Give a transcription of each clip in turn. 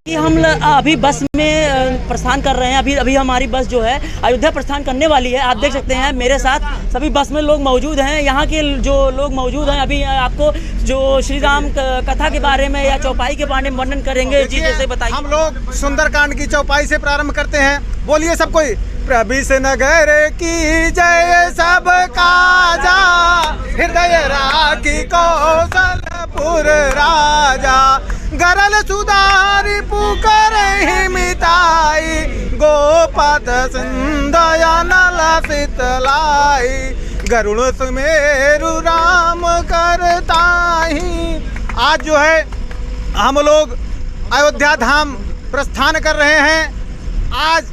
कि हम अभी बस में प्रस्थान कर रहे हैं। अभी हमारी बस जो है अयोध्या प्रस्थान करने वाली है। आप देख सकते हैं मेरे साथ सभी बस में लोग मौजूद हैं। यहाँ के जो लोग मौजूद हैं अभी आपको जो श्री राम कथा के बारे में या चौपाई के बारे में वर्णन करेंगे। जी जैसे बताइए। हम लोग सुंदरकांड की चौपाई से प्रारंभ करते हैं। बोलिए सब कोई। प्रविश नगर की जय सब काजा, हृदय राखी कौशलपुर राजा, गरल सुधारी पुकर मिताई, गोपद सिंधया नल शीतलाई, गरुड़ सुमेरु राम करताही। आज जो है हम लोग अयोध्या धाम प्रस्थान कर रहे हैं। आज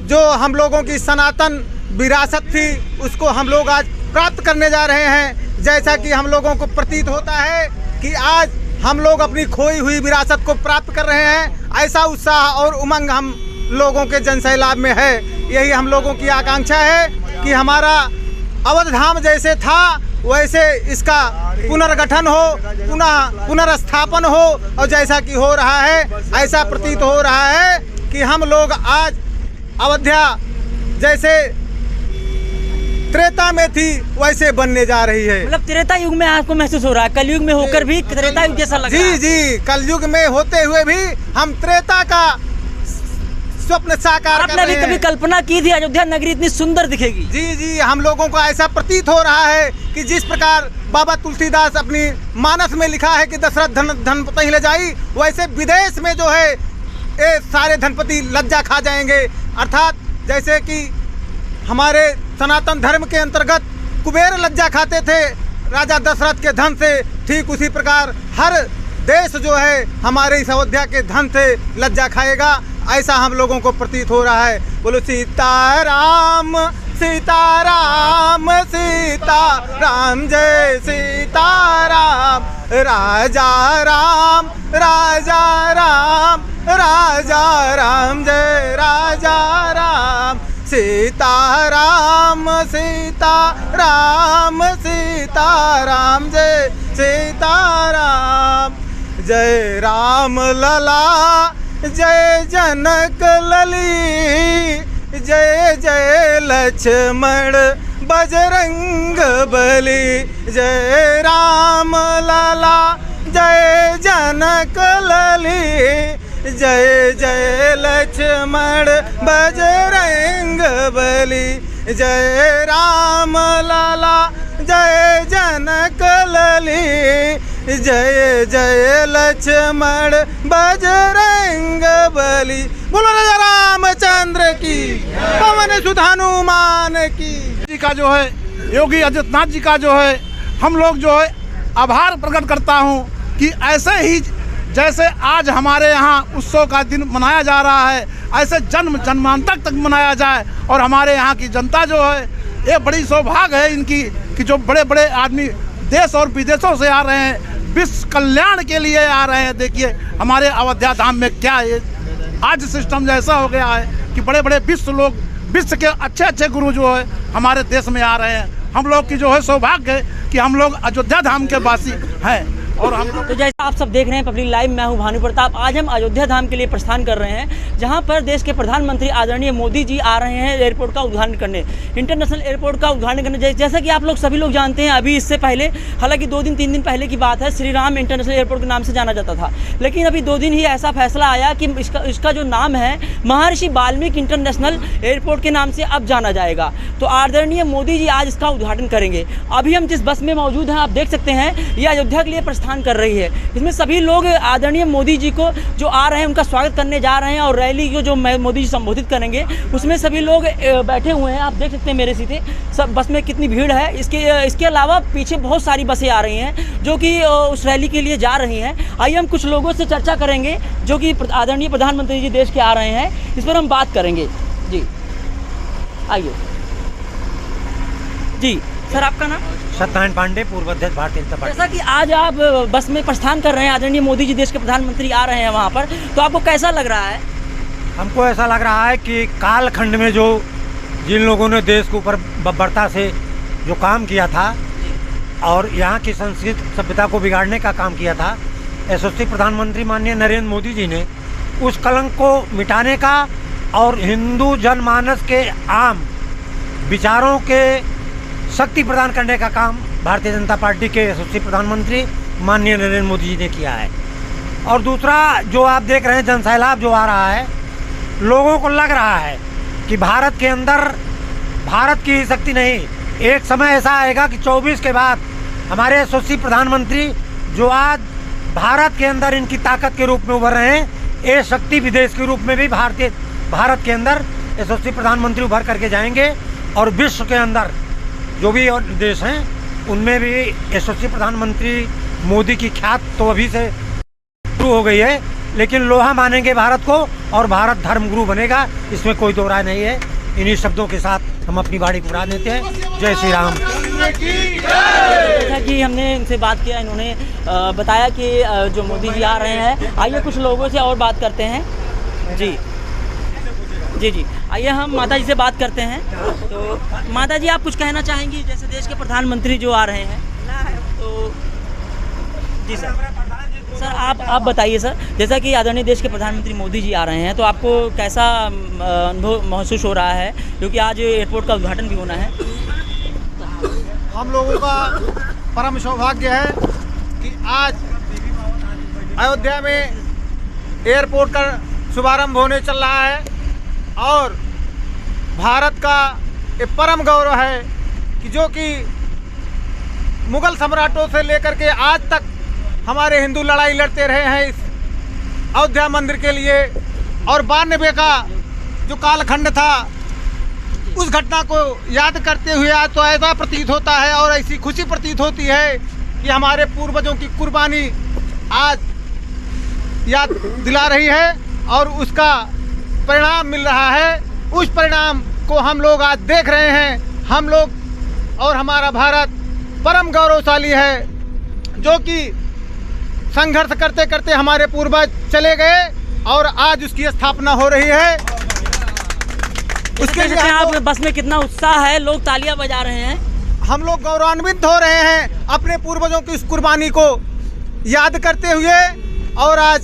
जो हम लोगों की सनातन विरासत थी उसको हम लोग आज प्राप्त करने जा रहे हैं। जैसा कि हम लोगों को प्रतीत होता है कि आज हम लोग अपनी खोई हुई विरासत को प्राप्त कर रहे हैं। ऐसा उत्साह और उमंग हम लोगों के जनसैलाब में है। यही हम लोगों की आकांक्षा है कि हमारा अवध धाम जैसे था वैसे इसका पुनर्गठन हो, पुनर्स्थापन हो। और जैसा कि हो रहा है ऐसा प्रतीत हो रहा है कि हम लोग आज अयोध्या जैसे त्रेता में थी वैसे बनने जा रही है। मतलब त्रेता युग में आपको महसूस हो रहा है, कलयुग में होकर भी त्रेता युग जैसा लग रहा है। जी, कलयुग में होते हुए भी हम त्रेता का स्वप्न साकार कर रहे हैं। कभी कल्पना की थी अयोध्या नगरी इतनी सुंदर दिखेगी? जी, हम लोगों को ऐसा प्रतीत हो रहा है कि जिस प्रकार बाबा तुलसीदास अपनी मानस में लिखा है कि दशरथ धनपति ले जाई, वैसे विदेश में जो है ये सारे धनपति लज्जा खा जाएंगे। अर्थात जैसे कि हमारे सनातन धर्म के अंतर्गत कुबेर लज्जा खाते थे राजा दशरथ के धन से, ठीक उसी प्रकार हर देश जो है हमारे इस अयोध्या के धन से लज्जा खाएगा। ऐसा हम लोगों को प्रतीत हो रहा है। बोलो सीताराम सीताराम सीताराम जय सीताराम, राजा राम राजा राम राजा राम जय राजा राम, सीताराम सीताराम सीताराम जय सीताराम, जय राम लला जय जनक लली, जय जय लक्ष्मण बजरंग बली, जय राम लला जय जनक लली, जय जय लक्ष्मण बजरंग बली, जय राम लला जय जनक लली, जय जय लक्ष्मण बजरंग बली। बोलो राजा रामचंद्र की, पवन सुत हनुमान की। जी का जो है योगी आदित्यनाथ जी का जो है हम लोग जो है आभार प्रकट करता हूँ कि ऐसे ही जैसे आज हमारे यहाँ उत्सव का दिन मनाया जा रहा है ऐसे जन्मांतर तक मनाया जाए। और हमारे यहाँ की जनता जो है ये बड़ी सौभाग्य है इनकी कि जो बड़े बड़े आदमी देश और विदेशों से आ रहे हैं, विश्व कल्याण के लिए आ रहे हैं। देखिए हमारे अयोध्या धाम में क्या है, आज सिस्टम जैसा हो गया है कि बड़े बड़े विश्व के अच्छे अच्छे गुरु जो है हमारे देश में आ रहे हैं। हम लोग की जो है सौभाग्य है कि हम लोग अयोध्या धाम के वासी हैं। और हम तो जैसा आप सब देख रहे हैं पब्लिक लाइव, मैं हूं भानु प्रताप। आज हम अयोध्या धाम के लिए प्रस्थान कर रहे हैं जहां पर देश के प्रधानमंत्री आदरणीय मोदी जी आ रहे हैं एयरपोर्ट का उद्घाटन करने, इंटरनेशनल एयरपोर्ट का उद्घाटन करने। जैसा कि आप लोग सभी लोग जानते हैं अभी इससे पहले, हालांकि 2-3 दिन पहले की बात है, श्री राम इंटरनेशनल एयरपोर्ट के नाम से जाना जाता था। लेकिन अभी 2 दिन ही ऐसा फैसला आया कि इसका जो नाम है महर्षि वाल्मीकि इंटरनेशनल एयरपोर्ट के नाम से अब जाना जाएगा। तो आदरणीय मोदी जी आज इसका उद्घाटन करेंगे। अभी हम जिस बस में मौजूद हैं आप देख सकते हैं ये अयोध्या के लिए प्रस्थान कर रही है। इसमें सभी लोग आदरणीय मोदी जी को जो आ रहे हैं उनका स्वागत करने जा रहे हैं और रैली को जो मोदी जी संबोधित करेंगे उसमें सभी लोग बैठे हुए हैं। आप देख सकते हैं मेरे सीधे सब बस में कितनी भीड़ है। इसके अलावा पीछे बहुत सारी बसें आ रही हैं जो कि उस रैली के लिए जा रही हैं। आइए हम कुछ लोगों से चर्चा करेंगे जो कि आदरणीय प्रधानमंत्री जी देश के आ रहे हैं, इस पर हम बात करेंगे। जी आइए। जी सर, आपका नाम? सत्यनारायण पांडे, पूर्व अध्यक्ष भारतीय जनता पार्टी। जैसा कि आज आप बस में प्रस्थान कर रहे हैं, आदरणीय मोदी जी देश के प्रधानमंत्री आ रहे हैं वहाँ पर, तो आपको कैसा लग रहा है? हमको ऐसा लग रहा है कि कालखंड में जो जिन लोगों ने देश के ऊपर बर्बरता से जो काम किया था और यहाँ की संस्कृत सभ्यता को बिगाड़ने का काम किया था, यशस्वी प्रधानमंत्री माननीय नरेंद्र मोदी जी ने उस कलंक को मिटाने का और हिंदू जनमानस के आम विचारों के शक्ति प्रदान करने का काम भारतीय जनता पार्टी के यशस्वी प्रधानमंत्री माननीय नरेंद्र मोदी जी ने किया है। और दूसरा जो आप देख रहे हैं जनसैलाब जो आ रहा है, लोगों को लग रहा है कि भारत के अंदर भारत की शक्ति नहीं, एक समय ऐसा आएगा कि 24 के बाद हमारे यशस्वी प्रधानमंत्री जो आज भारत के अंदर इनकी ताकत के रूप में उभर रहे हैं, ये शक्ति विदेश के रूप में भी भारत के अंदर यशस्वी प्रधानमंत्री उभर करके जाएंगे और विश्व के अंदर जो भी और देश हैं उनमें भी यशस्वी प्रधानमंत्री मोदी की ख्यात तो अभी से शुरू हो गई है, लेकिन लोहा मानेंगे भारत को और भारत धर्मगुरु बनेगा, इसमें कोई दो राय नहीं है। इन्हीं शब्दों के साथ हम अपनी बाड़ी पूरा देते हैं। जय श्री राम। जैसा कि हमने इनसे बात किया, इन्होंने बताया कि जो मोदी जी आ रहे हैं। आइए कुछ लोगों से और बात करते हैं। जी जी जी, आइए हम माता जी से बात करते हैं। तो माता जी, आप कुछ कहना चाहेंगी? जैसे देश के प्रधानमंत्री जो आ रहे हैं, तो जी सर आप बताइए सर, जैसा कि आदरणीय देश के प्रधानमंत्री मोदी जी आ रहे हैं, तो आपको कैसा अनुभव महसूस हो रहा है, क्योंकि आज एयरपोर्ट का उद्घाटन भी होना है? हम लोगों का परम सौभाग्य है कि आज अयोध्या में एयरपोर्ट का शुभारंभ होने चल रहा है और भारत का ये परम गौरव है कि जो कि मुगल सम्राटों से लेकर के आज तक हमारे हिंदू लड़ाई लड़ते रहे हैं इस अयोध्या मंदिर के लिए। और 92 का जो कालखंड था, उस घटना को याद करते हुए आज तो ऐसा प्रतीत होता है और ऐसी खुशी प्रतीत होती है कि हमारे पूर्वजों की कुर्बानी आज याद दिला रही है और उसका परिणाम मिल रहा है। उस परिणाम को हम लोग आज देख रहे हैं। हम लोग और हमारा भारत परम गौरवशाली है, जो कि संघर्ष करते करते हमारे पूर्वज चले गए और आज उसकी स्थापना हो रही है। उसके लिए आप बस में कितना उत्साह है, लोग तालियां बजा रहे हैं। हम लोग गौरवान्वित हो रहे हैं अपने पूर्वजों की इस कुर्बानी को याद करते हुए। और आज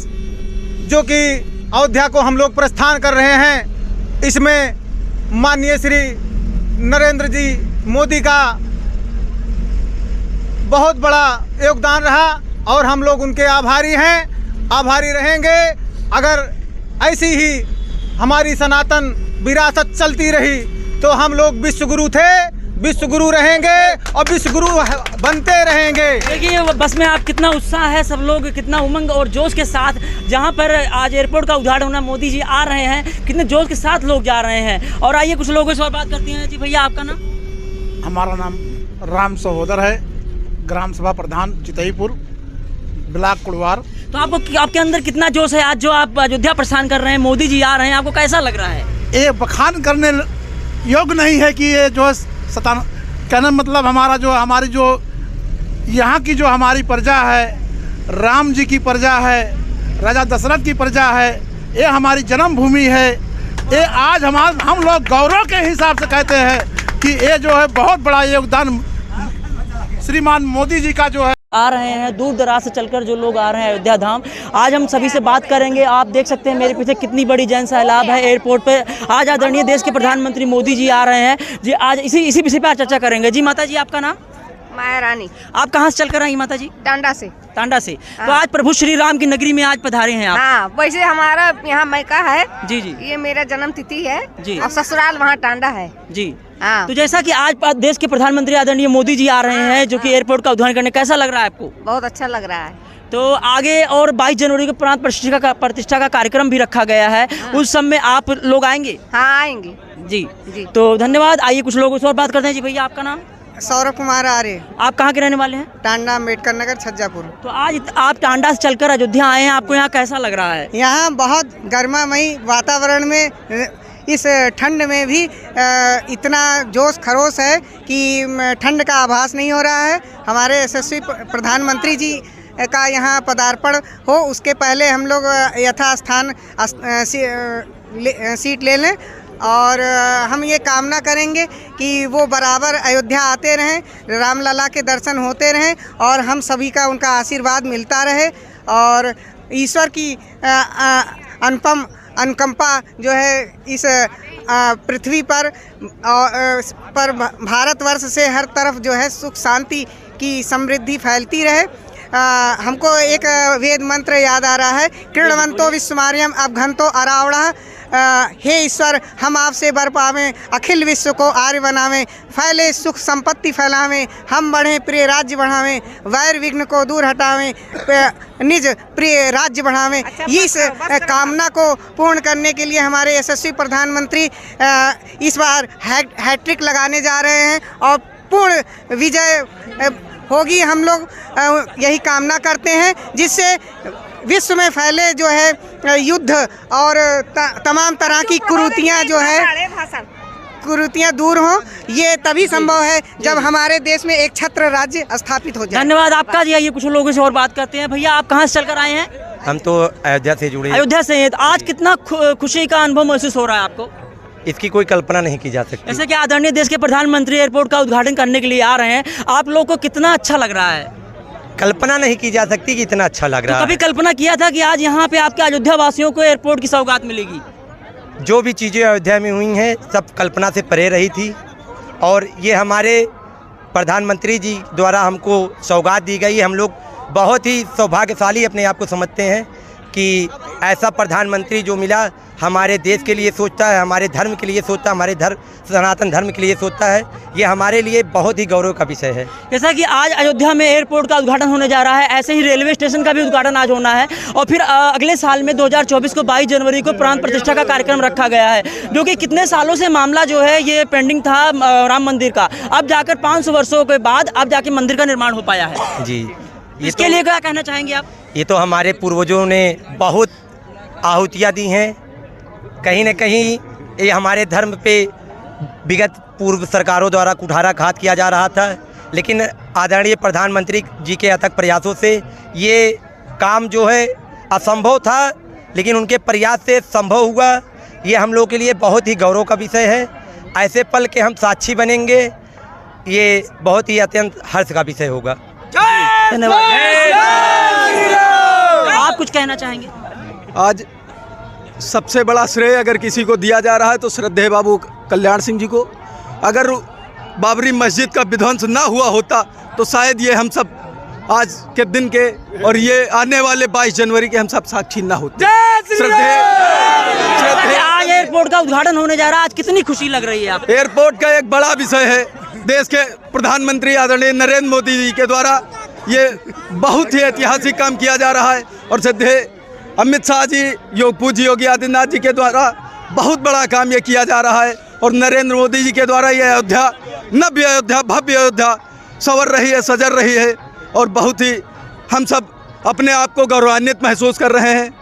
जो कि अयोध्या को हम लोग प्रस्थान कर रहे हैं, इसमें माननीय श्री नरेंद्र जी मोदी का बहुत बड़ा योगदान रहा और हम लोग उनके आभारी हैं, आभारी रहेंगे। अगर ऐसी ही हमारी सनातन विरासत चलती रही तो हम लोग विश्वगुरु थे, विश्वगुरु रहेंगे और विश्वगुरु बनते रहेंगे। देखिए बस में आप कितना उत्साह है, सब लोग कितना उमंग और जोश के साथ, जहां पर आज एयरपोर्ट का उद्घाटन होना, मोदी जी आ रहे हैं, कितने जोश के साथ लोग जा रहे हैं। और आइए कुछ लोगों से और बात करते हैं। जी भैया, आपका नाम? हमारा नाम राम सहोदर है, ग्राम सभा प्रधान चितईपुर, ब्लॉक कुड़वार। तो आपके अंदर कितना जोश है आज जो आप अयोध्या प्रस्थान कर रहे हैं, मोदी जी आ रहे हैं, आपको कैसा लग रहा है? ये बखान करने योग्य नहीं है कि ये जो कहना मतलब हमारी जो यहाँ की जो हमारी प्रजा है, राम जी की प्रजा है, राजा दशरथ की प्रजा है, ये हमारी जन्मभूमि है। ये आज हम लोग गौरव के हिसाब से कहते हैं कि ये जो है बहुत बड़ा योगदान श्रीमान मोदी जी का जो है। आ रहे हैं दूर दराज से चलकर जो लोग आ रहे हैं अयोध्या धाम। आज हम सभी से बात करेंगे। आप देख सकते हैं मेरे पीछे कितनी बड़ी जन सैलाब है एयरपोर्ट पे। आज आदरणीय देश के प्रधानमंत्री मोदी जी आ रहे हैं जी। आज इसी विषय पर चर्चा करेंगे। जी माता जी, आपका नाम? माया रानी। आप कहाँ से चलकर आई माता जी? टांडा से। टांडा से। हाँ। तो आज प्रभु श्री राम की नगरी में आज पधारे हैं आप? हाँ, वैसे हमारा यहाँ मैका है। जी जी। ये मेरा जन्म तिथि है जी। और ससुराल वहाँ टांडा है। जी हाँ। तो जैसा कि आज देश के प्रधानमंत्री आदरणीय मोदी जी आ रहे हैं जो कि एयरपोर्ट का उद्घाटन करने, कैसा लग रहा है आपको? बहुत अच्छा लग रहा है। तो आगे और 22 जनवरी को प्रांत प्रतिष्ठा का कार्यक्रम भी रखा गया है। हाँ। उस समय आप लोग आएंगे? हाँ, आएंगे जी जी। तो धन्यवाद। आइए कुछ लोगों से और बात करते हैं। जी भैया, आपका नाम? सौरभ कुमार आर्य, आप कहाँ के रहने वाले हैं? टांडा अम्बेडकर नगर छज्जापुर। तो आज आप टांडा से चलकर अयोध्या आए हैं, आपको यहाँ कैसा लग रहा है? यहाँ बहुत गर्मामयी वातावरण में इस ठंड में भी इतना जोश खरोश है कि ठंड का आभास नहीं हो रहा है। हमारे यशस्वी प्रधानमंत्री जी का यहाँ पदार्पण हो, उसके पहले हम लोग यथास्थान सीट ले लें और हम ये कामना करेंगे कि वो बराबर अयोध्या आते रहें, रामलला के दर्शन होते रहें और हम सभी का उनका आशीर्वाद मिलता रहे और ईश्वर की अनुकंपा जो है इस पृथ्वी पर भारतवर्ष से हर तरफ जो है सुख शांति की समृद्धि फैलती रहे। हमको एक वेद मंत्र याद आ रहा है, कृणवंतो विश्वमार्यम अवघंतो अरावणः। हे ईश्वर, हम आपसे वर पावें, अखिल विश्व को आर्य बनावें, फैले सुख संपत्ति फैलावें, हम बढ़ें प्रिय राज्य बढ़ावें, वैर विघ्न को दूर हटावें, निज प्रिय राज्य बढ़ावें। इस कामना को पूर्ण करने के लिए हमारे यशस्वी प्रधानमंत्री इस बार हैट्रिक लगाने जा रहे हैं और पूर्ण विजय होगी। हम लोग यही कामना करते हैं जिससे विश्व में फैले जो है युद्ध और तमाम तरह की कुरीतियाँ जो है कुरीतियाँ दूर हों। ये तभी संभव है जब हमारे देश में एक छत्र राज्य स्थापित हो जाए। धन्यवाद आपका जी। आइए कुछ लोगों से और बात करते हैं। भैया, आप कहाँ से चलकर आए हैं? हम तो अयोध्या से जुड़े। अयोध्या से हैं। आज कितना खुशी का अनुभव महसूस हो रहा है आपको? इसकी कोई कल्पना नहीं की जा सकती। जैसे कि आदरणीय देश के प्रधानमंत्री एयरपोर्ट का उद्घाटन करने के लिए आ रहे हैं, आप लोगों को कितना अच्छा लग रहा है? कल्पना नहीं की जा सकती कि इतना अच्छा लग रहा है। कभी कल्पना किया था कि आज यहाँ पे आपके अयोध्या वासियों को एयरपोर्ट की सौगात मिलेगी? जो भी चीज़ें अयोध्या में हुई हैं सब कल्पना से परे रही थी और ये हमारे प्रधानमंत्री जी द्वारा हमको सौगात दी गई। हम लोग बहुत ही सौभाग्यशाली अपने आप को समझते हैं कि ऐसा प्रधानमंत्री जो मिला, हमारे देश के लिए सोचता है, हमारे धर्म के लिए सोचता है, हमारे सनातन धर्म के लिए सोचता है। ये हमारे लिए बहुत ही गौरव का विषय है। जैसा कि आज अयोध्या में एयरपोर्ट का उद्घाटन होने जा रहा है, ऐसे ही रेलवे स्टेशन का भी उद्घाटन आज होना है और फिर अगले साल में 2024 को 22 जनवरी को प्राण प्रतिष्ठा का कार्यक्रम रखा गया है, जो कि कितने सालों से मामला जो है ये पेंडिंग था राम मंदिर का। अब जाकर 500 वर्षों के बाद अब जाके मंदिर का निर्माण हो पाया है जी। इसके लिए क्या कहना चाहेंगे आप? ये तो हमारे पूर्वजों ने बहुत आहुतियाँ दी हैं। कहीं न कहीं ये हमारे धर्म पे विगत पूर्व सरकारों द्वारा कुठाराघात किया जा रहा था, लेकिन आदरणीय प्रधानमंत्री जी के अथक प्रयासों से ये काम जो है असंभव था, लेकिन उनके प्रयास से संभव हुआ। ये हम लोग के लिए बहुत ही गौरव का विषय है। ऐसे पल के हम साक्षी बनेंगे, ये बहुत ही अत्यंत हर्ष का विषय होगा। धन्यवाद। आप कुछ कहना चाहेंगे? आज सबसे बड़ा श्रेय अगर किसी को दिया जा रहा है तो श्रद्धेय बाबू कल्याण सिंह जी को। अगर बाबरी मस्जिद का विध्वंस ना हुआ होता तो शायद ये हम सब आज के दिन के और ये आने वाले 22 जनवरी के हम सब साक्षी ना होते। आज एयरपोर्ट का उद्घाटन होने जा रहा है, आज कितनी खुशी लग रही है आप? एयरपोर्ट का एक बड़ा विषय है। देश के प्रधानमंत्री आदरणीय नरेंद्र मोदी जी के द्वारा ये बहुत ही ऐतिहासिक काम किया जा रहा है और श्रद्धेय अमित शाह जी, पूज्य योगी आदित्यनाथ जी के द्वारा बहुत बड़ा काम ये किया जा रहा है और नरेंद्र मोदी जी के द्वारा ये अयोध्या, नव्य अयोध्या, भव्य अयोध्या संवर रही है, सजर रही है और बहुत ही हम सब अपने आप को गौरवान्वित महसूस कर रहे हैं।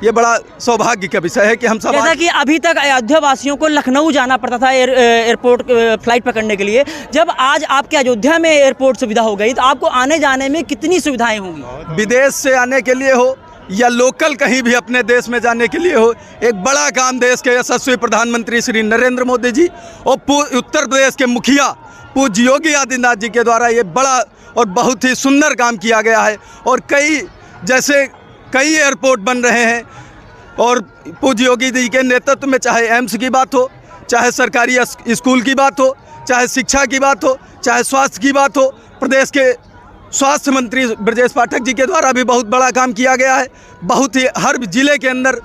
ये बड़ा सौभाग्य का विषय है कि हम सब जैसा कि अभी तक अयोध्या वासियों को लखनऊ जाना पड़ता था एयरपोर्ट फ्लाइट पकड़ने के लिए, जब आज आपके अयोध्या में एयरपोर्ट सुविधा हो गई तो आपको आने जाने में कितनी सुविधाएं होंगी? विदेश से आने के लिए हो या लोकल कहीं भी अपने देश में जाने के लिए हो, एक बड़ा काम देश के यशस्वी प्रधानमंत्री श्री नरेंद्र मोदी जी और उत्तर प्रदेश के मुखिया पूज्य योगी आदित्यनाथ जी के द्वारा ये बड़ा और बहुत ही सुंदर काम किया गया है और कई एयरपोर्ट बन रहे हैं और पूज्य योगी जी के नेतृत्व में चाहे एम्स की बात हो, चाहे सरकारी स्कूल की बात हो, चाहे शिक्षा की बात हो, चाहे स्वास्थ्य की बात हो, प्रदेश के स्वास्थ्य मंत्री ब्रजेश पाठक जी के द्वारा भी बहुत बड़ा काम किया गया है। बहुत ही हर जिले के अंदर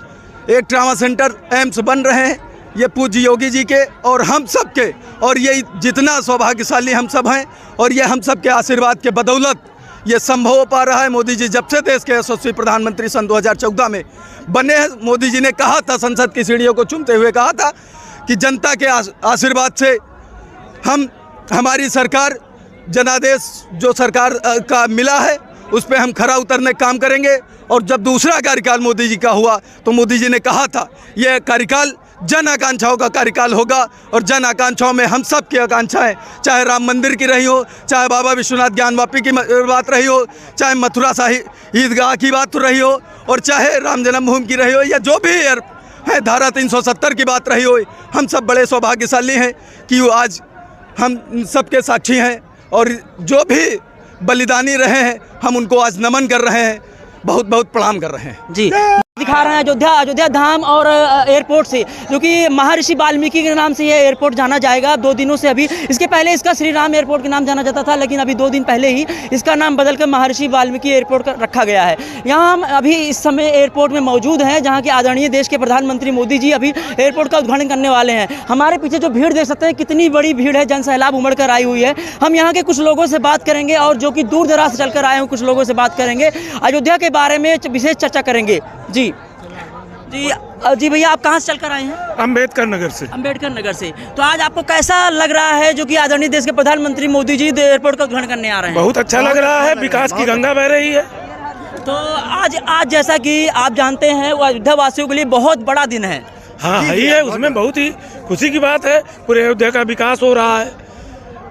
एक ट्रामा सेंटर एम्स बन रहे हैं, ये पूज्य योगी जी के और हम सब के, और ये जितना सौभाग्यशाली हम सब हैं और ये हम सब के आशीर्वाद के बदौलत ये संभव हो पा रहा है। मोदी जी जब से देश के यशस्वी प्रधानमंत्री सन 2014 में बने हैं, मोदी जी ने कहा था, संसद की सीढ़ियों को चूमते हुए कहा था कि जनता के आशीर्वाद से हमारी सरकार, जनादेश जो सरकार का मिला है उस पर हम खरा उतरने का काम करेंगे। और जब दूसरा कार्यकाल मोदी जी का हुआ तो मोदी जी ने कहा था यह कार्यकाल जन आकांक्षाओं का कार्यकाल होगा और जन आकांक्षाओं में हम सब की आकांक्षाएं, चाहे राम मंदिर की रही हो, चाहे बाबा विश्वनाथ ज्ञानवापी की बात रही हो, चाहे मथुरा शाही ईदगाह की बात रही हो और चाहे राम जन्मभूमि की रही हो या जो भी है धारा 370 की बात रही हो, हम सब बड़े सौभाग्यशाली हैं कि वो आज हम सबके साक्षी हैं और जो भी बलिदानी रहे हैं हम उनको आज नमन कर रहे हैं, बहुत बहुत प्रणाम कर रहे हैं जी। दिखा रहे हैं अयोध्या धाम और एयरपोर्ट से, जो कि महर्षि वाल्मीकि के नाम से ये एयरपोर्ट जाना जाएगा 2 दिनों से। अभी इसके पहले इसका श्री राम एयरपोर्ट के नाम जाना जाता था, लेकिन अभी 2 दिन पहले ही इसका नाम बदलकर महर्षि वाल्मीकि एयरपोर्ट रखा गया है। यहाँ हम अभी इस समय एयरपोर्ट में मौजूद हैं, जहाँ के आदरणीय देश के प्रधानमंत्री मोदी जी अभी एयरपोर्ट का उद्घाटन करने वाले हैं। हमारे पीछे जो भीड़ देख सकते हैं, कितनी बड़ी भीड़ है, जन सैलाब उमड़ कर आई हुई है। हम यहाँ के कुछ लोगों से बात करेंगे और जो कि दूर दराज से चलकर आए हैं कुछ लोगों से बात करेंगे, अयोध्या के बारे में विशेष चर्चा करेंगे। जी भैया, आप कहाँ से चलकर आए हैं? अम्बेडकर नगर से। अम्बेडकर नगर से। तो आज आपको कैसा लग रहा है जो कि आदरणीय देश के प्रधानमंत्री मोदी जी एयरपोर्ट का उद्घाटन करने आ रहे हैं? बहुत अच्छा लग रहा है, विकास की गंगा बह रही है। तो आज जैसा कि आप जानते हैं, वो अयोध्या वासियों के लिए बहुत बड़ा दिन है। हाँ ही है, उसमें बहुत ही खुशी की बात है। पूरे अयोध्या का विकास हो रहा है,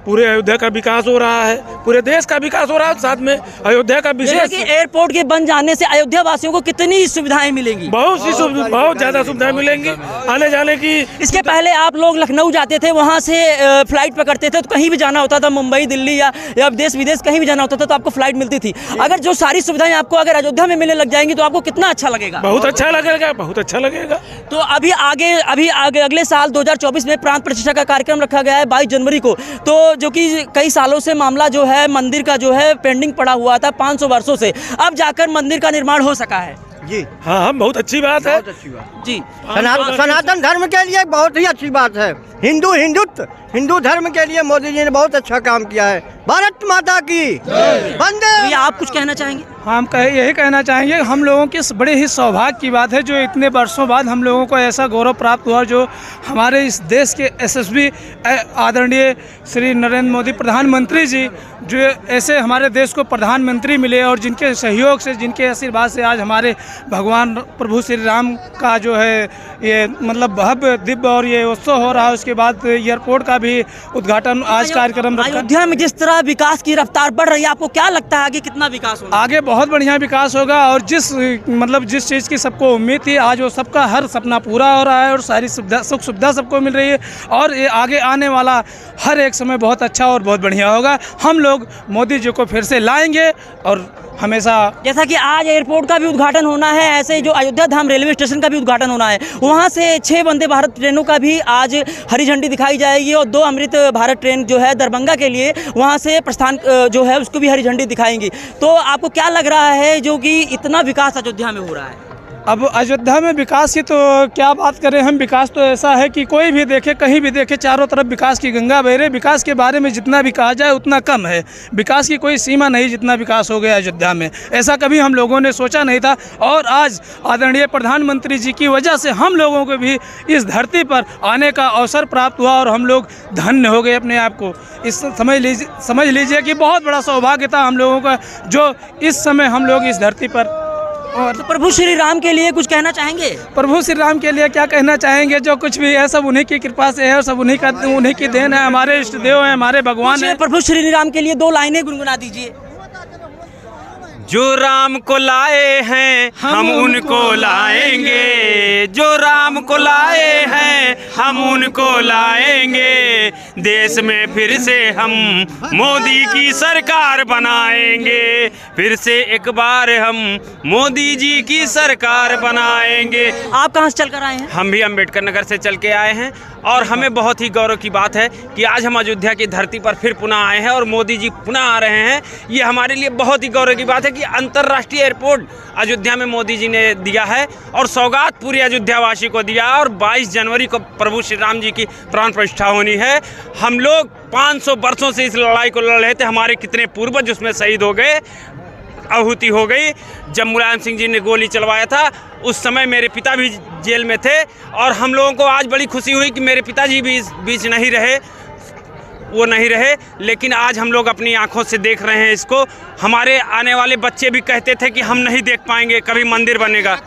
पूरे अयोध्या का विकास हो रहा है, पूरे देश का विकास हो रहा है। साथ में अयोध्या का विशेष एयरपोर्ट के बन जाने से अयोध्या वासियों को कितनी सुविधाएं मिलेंगी? बहुत ज़्यादा सुविधाएं मिलेंगी आने जाने की। इसके पहले आप लोग लखनऊ जाते थे, वहाँ से फ्लाइट पकड़ते थे, तो कहीं भी जाना होता था, मुंबई, दिल्ली या देश विदेश कहीं भी जाना होता था तो आपको फ्लाइट मिलती थी। अगर जो सारी सुविधाएं आपको अगर अयोध्या में मिलने लग जाएंगी तो आपको कितना अच्छा लगेगा? बहुत अच्छा लगेगा, बहुत अच्छा लगेगा। तो अभी आगे अगले साल 2024 में प्रांत प्रतिष्ठा का कार्यक्रम रखा गया है 22 जनवरी को, तो जो कि कई सालों से मामला जो है मंदिर का जो है पेंडिंग पड़ा हुआ था 500 वर्षों से, अब जाकर मंदिर का निर्माण हो सका है। जी हाँ, बहुत अच्छी बात है। जी, सनातन धर्म के लिए बहुत ही अच्छी बात है। हिंदू धर्म के लिए मोदी जी ने बहुत अच्छा काम किया है। भारत माता की वंदे। आप कुछ कहना चाहेंगे? हम यही कहना चाहेंगे, हम लोगों की बड़े ही सौभाग्य की बात है जो इतने वर्षों बाद हम लोगों को ऐसा गौरव प्राप्त हुआ, जो हमारे इस देश के यशस्वी आदरणीय श्री नरेंद्र मोदी प्रधानमंत्री जी, जो ऐसे हमारे देश को प्रधानमंत्री मिले और जिनके सहयोग से, जिनके आशीर्वाद से आज हमारे भगवान प्रभु श्री राम का जो है ये मतलब भव्य दिव्य और ये उत्सव हो रहा है। उसके बाद एयरपोर्ट का भी उद्घाटन आज कार्यक्रम रखा। अयोध्या में जिस तरह विकास की रफ्तार बढ़ रही है, आपको क्या लगता है आगे कितना विकास होगा? आगे बहुत बढ़िया विकास होगा और जिस चीज़ की सबको उम्मीद थी, आज वो सबका हर सपना पूरा हो रहा है और सारी सुख सुविधा सबको मिल रही है। और ये आगे आने वाला हर एक समय बहुत अच्छा और बहुत बढ़िया होगा। हम लोग मोदी जी को फिर से लाएंगे और हमेशा, जैसा कि आज एयरपोर्ट का भी उद्घाटन होना है, ऐसे ही जो अयोध्या धाम रेलवे स्टेशन का भी उद्घाटन होना है, वहाँ से 6 वंदे भारत ट्रेनों का भी आज हरी झंडी दिखाई जाएगी और 2 अमृत भारत ट्रेन जो है दरभंगा के लिए वहाँ से प्रस्थान जो है उसको भी हरी झंडी दिखाएंगी। तो आपको क्या लग रहा है जो कि इतना विकास अयोध्या में हो रहा है? अब अयोध्या में विकास की तो क्या बात करें हम। विकास तो ऐसा है कि कोई भी देखे, कहीं भी देखे, चारों तरफ विकास की गंगा बह रही। विकास के बारे में जितना भी कहा जाए उतना कम है। विकास की कोई सीमा नहीं, जितना विकास हो गया अयोध्या में, ऐसा कभी हम लोगों ने सोचा नहीं था। और आज आदरणीय प्रधानमंत्री जी की वजह से हम लोगों को भी इस धरती पर आने का अवसर प्राप्त हुआ और हम लोग धन्य हो गए अपने आप को। इस समझ लीजिए कि बहुत बड़ा सौभाग्य था हम लोगों का, जो इस समय हम लोग इस धरती पर। और तो प्रभु श्री राम के लिए कुछ कहना चाहेंगे? प्रभु श्री राम के लिए क्या कहना चाहेंगे, जो कुछ भी है सब उन्हीं की कृपा से है और सब उन्हीं की देन है। हमारे इष्ट देव हैं, हमारे भगवान हैं। प्रभु श्री राम के लिए 2 लाइनें गुनगुना दीजिए। जो राम को लाए हैं हम उनको लाएंगे, जो राम को लाए हैं हम उनको लाएंगे। देश में फिर से हम मोदी की सरकार बनाएंगे, फिर से एक बार हम मोदी जी की सरकार बनाएंगे। आप कहाँ से चल कर आए हैं? हम भी अम्बेडकर नगर से चल के आए हैं और हमें बहुत ही गौरव की बात है कि आज हम अयोध्या की धरती पर फिर पुनः आए हैं और मोदी जी पुनः आ रहे हैं। ये हमारे लिए बहुत ही गौरव की बात है कि अंतर्राष्ट्रीय एयरपोर्ट अयोध्या में मोदी जी ने दिया है और सौगात पूरे अयोध्यावासी को दिया। और 22 जनवरी को प्रभु श्री राम जी की प्राण प्रतिष्ठा होनी है। हम लोग 500 वर्षों से इस लड़ाई को लड़ रहे थे। हमारे कितने पूर्वज उसमें शहीद हो गए, आहुति हो गई। जब मुलायम सिंह जी ने गोली चलवाया था उस समय मेरे पिता भी जेल में थे और हम लोगों को आज बड़ी खुशी हुई कि मेरे पिताजी भी इस बीच नहीं रहे, वो नहीं रहे। लेकिन आज हम लोग अपनी आंखों से देख रहे हैं इसको। हमारे आने वाले बच्चे भी कहते थे कि हम नहीं देख पाएंगे, कभी मंदिर बनेगा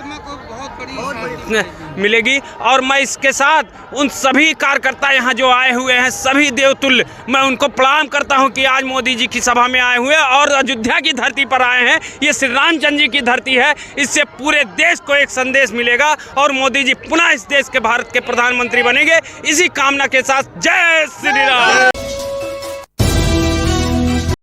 मिलेगी। और मैं इसके साथ उन सभी कार्यकर्ता यहाँ जो आए हुए हैं, सभी देवतुल्य, मैं उनको प्रणाम करता हूँ कि आज मोदी जी की सभा में आए हुए और अयोध्या की धरती पर आए हैं। ये श्री रामचंद्र जी की धरती है। इससे पूरे देश को एक संदेश मिलेगा और मोदी जी पुनः इस देश के, भारत के प्रधानमंत्री बनेंगे। इसी कामना के साथ जय श्री राम।